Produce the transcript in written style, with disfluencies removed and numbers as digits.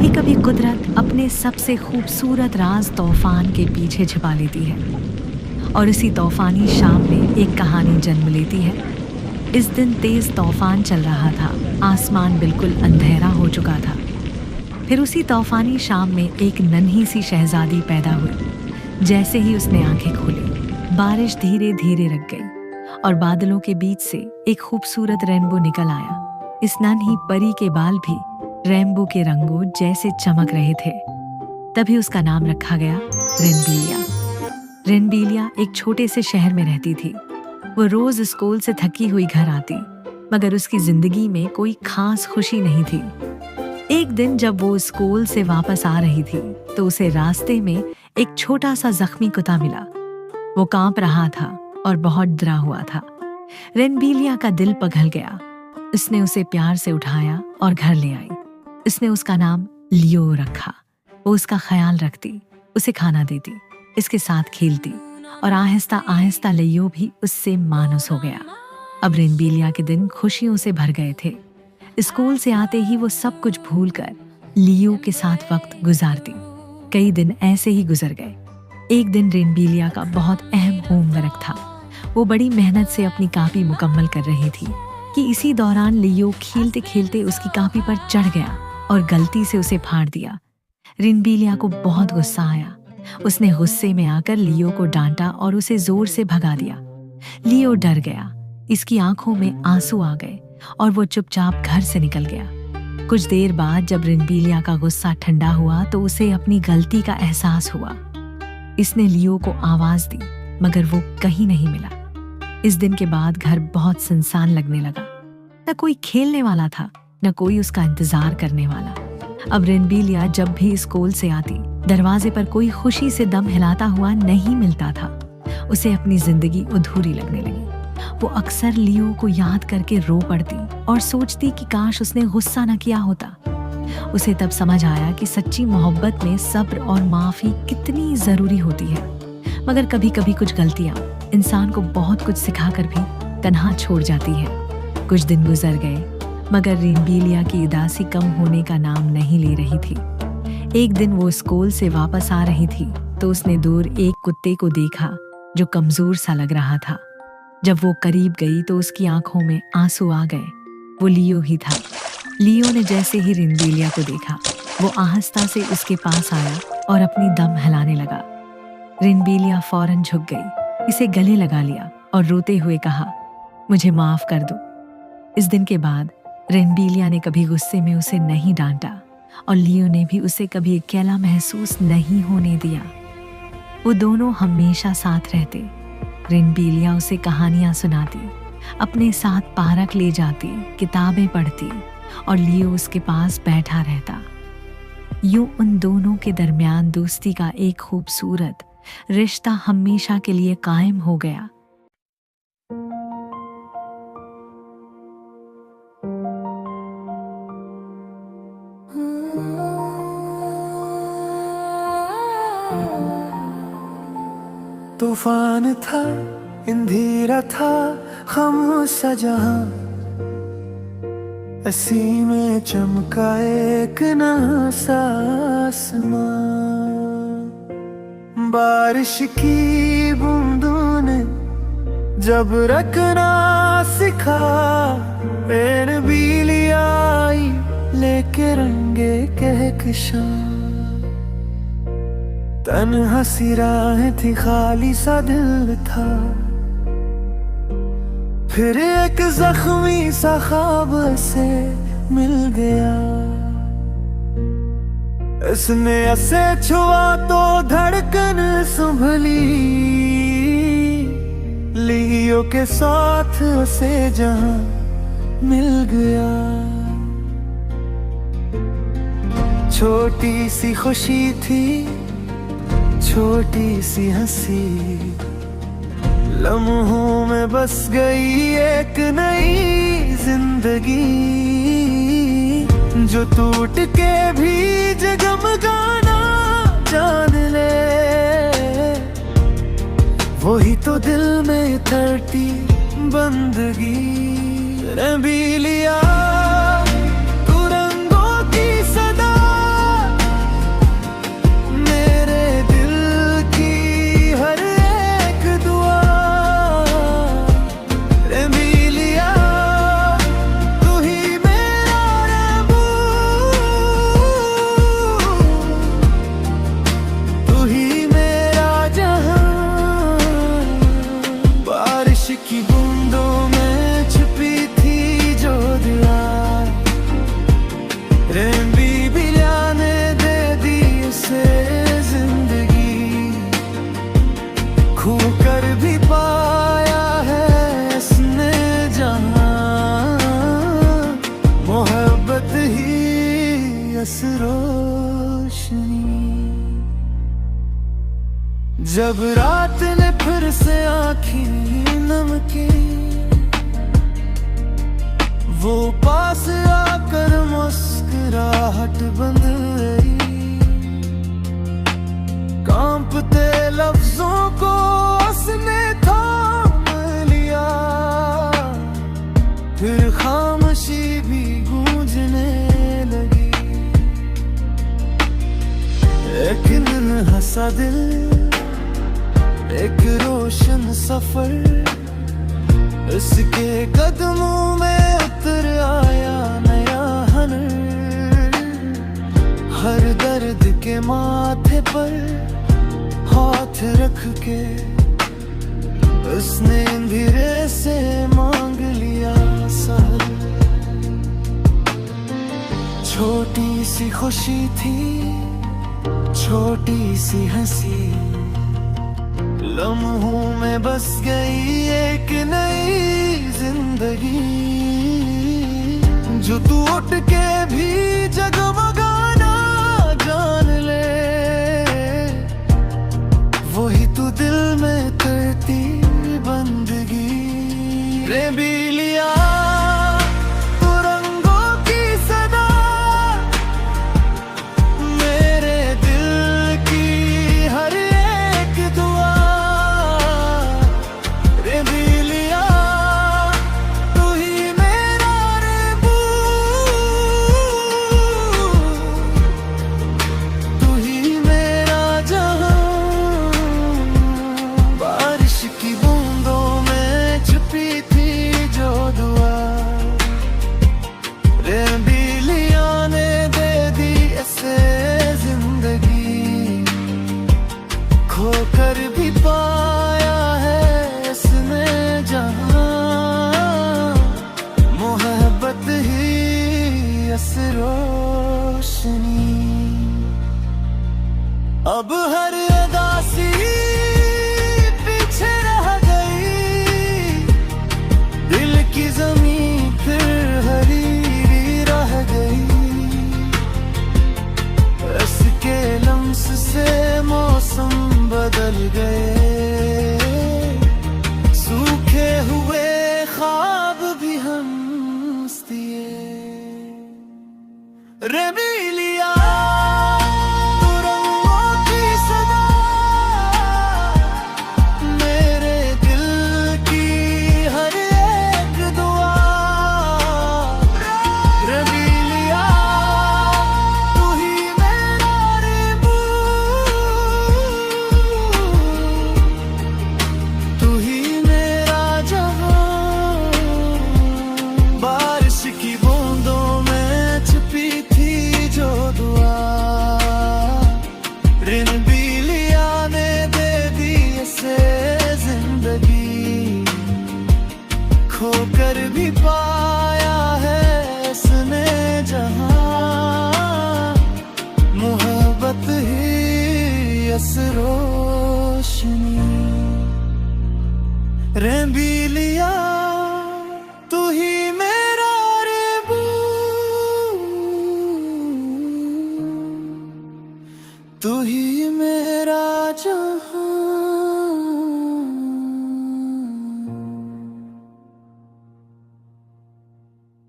कभी कभी कुदरत अपने सबसे खूबसूरत राज तूफान के पीछे छिपा लेती है और इसी तूफानी शाम में एक कहानी जन्म लेती है। इस दिन तेज तूफान चल रहा था, आसमान बिल्कुल अंधेरा हो चुका था। फिर उसी तूफानी शाम में एक नन्ही सी शहजादी पैदा हुई। जैसे ही उसने आंखें खोली, बारिश धीरे धीरे रुक गई और बादलों के बीच से एक खूबसूरत रेनबो निकल आया। इस नन्ही परी के बाल भी रेनबो के रंगों जैसे चमक रहे थे। तभी उसका नाम रखा गया रेनबेलिया। रेनबेलिया एक छोटे से शहर में रहती थी। वो रोज स्कूल से थकी हुई घर आती, मगर उसकी जिंदगी में कोई खास खुशी नहीं थी। एक दिन जब वो स्कूल से वापस आ रही थी तो उसे रास्ते में एक छोटा सा जख्मी कुत्ता मिला। वो कांप रहा था और बहुत डरा हुआ था। रेनबेलिया का दिल पिघल गया। उसने उसे प्यार से उठाया और घर ले आई। उसने उसका नाम लियो रखा। वो उसका ख्याल रखती, उसे खाना देती, इसके साथ खेलती और आहिस्ता आहिस्ता लियो भी उससे मानुस हो गया। अब रेनबेलिया के दिन खुशियों से भर गए थे। स्कूल से आते ही वो सब कुछ भूलकर लियो के साथ वक्त गुजारती। कई दिन ऐसे ही गुजर गए। एक दिन रेनबेलिया का बहुत अहम होमवर्क था। वो बड़ी मेहनत से अपनी कॉपी मुकम्मल कर रही थी कि इसी दौरान लियो खेलते खेलते उसकी कॉपी पर चढ़ गया और गलती से उसे फाड़ दिया। रेनबेलिया को बहुत गुस्सा आया। उसने गुस्से में आकर लियो को डांटा और उसे जोर से भगा दिया। लियो डर गया। इसकी आंखों में आंसू आ गए और वो चुपचाप घर से निकल गया। कुछ देर बाद जब रेनबेलिया का गुस्सा ठंडा हुआ तो उसे अपनी गलती का एहसास हुआ। इसने लियो को आवाज दी, मगर वो कहीं नहीं मिला। इस दिन के बाद घर बहुत सुनसान लगने लगा। न कोई खेलने वाला था, न कोई उसका इंतजार करने वाला। अब रेनबेलिया जब भी स्कूल से आती, दरवाजे पर कोई खुशी से दम हिलाता हुआ नहीं मिलता था। उसे अपनी जिंदगी अधूरी लगने लगी। वो अक्सर लियो को याद करके रो पड़ती और सोचती कि काश उसने गुस्सा न किया होता। उसे तब समझ आया कि सच्ची मोहब्बत में सब्र और माफी कितनी जरूरी होती है। मगर कभी कभी कुछ गलतियां इंसान को बहुत कुछ सिखाकर भी तन्हा छोड़ जाती है। कुछ दिन गुजर गए, मगर रेनबेलिया की उदासी कम होने का नाम नहीं ले रही थी। एक दिन वो स्कूल से वापस आ रही थी तो उसने दूर एक कुत्ते को देखा जो कमजोर सा लग रहा था। जब वो करीब गई तो उसकी आंखों में आंसू आ गए। वो लियो ही था। लियो ने जैसे ही रेनबेलिया को देखा, वो आहिस्ता से उसके पास आया और अपनी दम हिलाने लगा। रेनबेलिया फौरन झुक गई, इसे गले लगा लिया और रोते हुए कहा, मुझे माफ कर दो। इस दिन के बाद रेनबेलिया ने कभी गुस्से में उसे नहीं डांटा और लियो ने भी उसे कभी अकेला महसूस नहीं होने दिया। वो दोनों हमेशा साथ रहते। रेनबेलिया उसे कहानियां सुनाती, अपने साथ पार्क ले जाती, किताबें पढ़ती और लियो उसके पास बैठा रहता। यूं उन दोनों के दरमियान दोस्ती का एक खूबसूरत रिश्ता हमेशा के लिए कायम हो गया। तूफान था, अंधेरा था, खामोशा जहां, इसी में चमका एक नया सा आसमां। बारिश की बूंदों ने जब रखना सिखा, रेनबेलिया आई लेके रंगे कहकशां। तन्हा सी राहें थी, खाली सा दिल था, फिर एक जख्मी सा ख्वाब से मिल गया। इसने ऐसे छुआ तो धड़कन संभली, लियो के साथ उसे जहां मिल गया। छोटी सी खुशी थी, छोटी सी हंसी, लम्हों में बस गई एक नई जिंदगी। जो टूट के भी जगमगाना जान ले, वही तो दिल में धरती बंदगी। रेनबेलिया तू रंगों की सदा रोशनी। जब रात ने फिर से आँखें नम की, वो पास आकर मुस्कुराहट बंद गई। कांपते लफ्जों को उसने थाम लिया, फिर खामोशी भी गूंजने लगी। एक नन्हा सा दिल, एक रोशन सफर, उसके कदमों में उतर आया नया हनर। हर दर्द के माथे पर हाथ रख के उसने धीरे से मांग लिया सहर। छोटी सी खुशी थी, छोटी सी हंसी, लम्हों में बस गई एक नई जिंदगी। जो तू उठ के भी जगमगाना जान ले, वही तू दिल में करती बंदगी। रे बिलिया तू रंगों की सदा, मेरे दिल की हर एक दुआ। रे बिलिया तू ही मेरा रेबू, तू ही मेरा जहां। बारिश की बूंदों में छुपी थी जो दुआ, रे बिलिया ने दे दी ऐसे जिंदगी। खोकर भी पाया है इसने जहां, मोहब्बत ही अस रोशनी। अब हर उदासी पीछे रह गई, दिल की जमीन फिर हरी रह गई। इसके लम्स से मौसम बदल गए, सूखे हुए ख्वाब भी हंस दिए। रे बिलिया तू रंगों की सदा, मेरे दिल की हर एक दुआ। रे बिलिया तू ही मेरा रेबू, तू ही मेरा जहां। बारिश की बूंदों में छुपी थी जो दुआ, रिन बिलिया ने दे दी ऐसे जिंदगी। खोकर भी पाया है इसने जहां, मोहब्बत ही अस रोशनी। रे बिलिया तू ही मेरा रेबू, तू ही मेरा जहां।